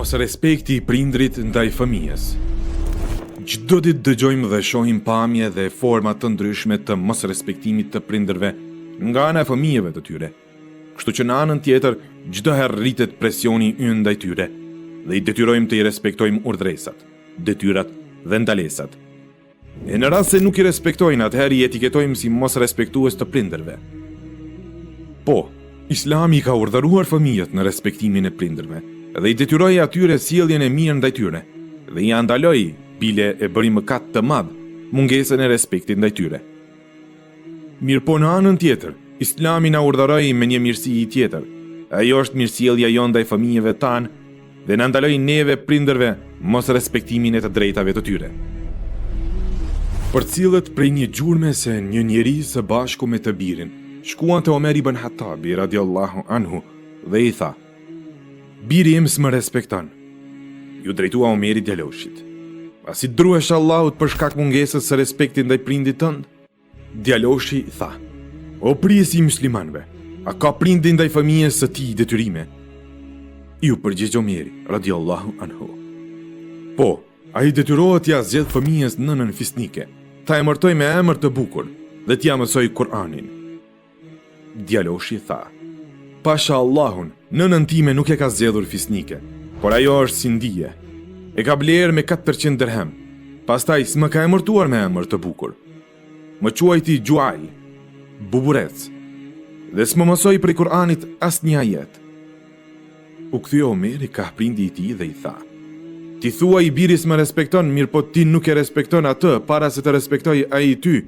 Mos respekti i prindrit ndaj fëmijës. Çdo ditë dëgjojmë dhe shohim pamje dhe forma të ndryshme të mos respektimit të prindërve nga ana e fëmijëve të tyre. Kështu që në anën tjetër, çdo herë rritet presioni ynë ndaj tyre dhe i detyrojmë të i respektojmë urdhresat, detyrat dhe ndalesat. E në rast se nuk i respektojnë, atëherë i etiketojmë si mos respektues të prindërve. Po, Islami ka urdhëruar fëmijët në respektimin e prindërve dhe i detyroi atyre sjelljen e mirë ndaj tyre dhe i andaloi, bile e bëri mëkat të madh, mungesën e respektit ndaj tyre. Mirë po në anën tjetër, Islami na urdhëroi me një mirësi tjetër. Ajo është mirësjellja jonë ndaj fëmijëve tanë dhe na ndaloi neve prindërve mos respektimin e të drejtave të tyre. Përcillet prej një gjurme se një njeri së bashku me të birin shkuan te Omer ibn Khattabi radiallahu anhu dhe i tha: "Biri im s'më respekton." Ju drejtua Omeri djaloshit: "A si druhesh Allahut për shkak mungesës së respektit ndaj prindit tënd?" Djaloshi tha: "O prijesi i muslimanëve, a ka prindi ndaj fëmijës së tij detyrime?" Ju përgjigj Omeri radiallahu anhu: "Po, ai detyrohet t'ia zgjedh fëmijës nënën fisnike, ta emërtoj me emër të bukur dhe t'ia mësoj Kur'anin." Djaloshi tha: "Pasha Allahun, nënën time nuk e ka zgjedhur fisnike, por ajo është si ndije. E ka blerë me 400 dirhem. Pastaj s'më ka emërtuar me emër të bukur. Më quajti Gjuajl, buburec, dhe s'më mësoi prej Kur'anit asnjë ajet." U kthye Omeri ka prindi i tij dhe i tha: "Ti thua i biris më respekton, mirë po ti nuk e respekton atë para se të respektoj ai ty."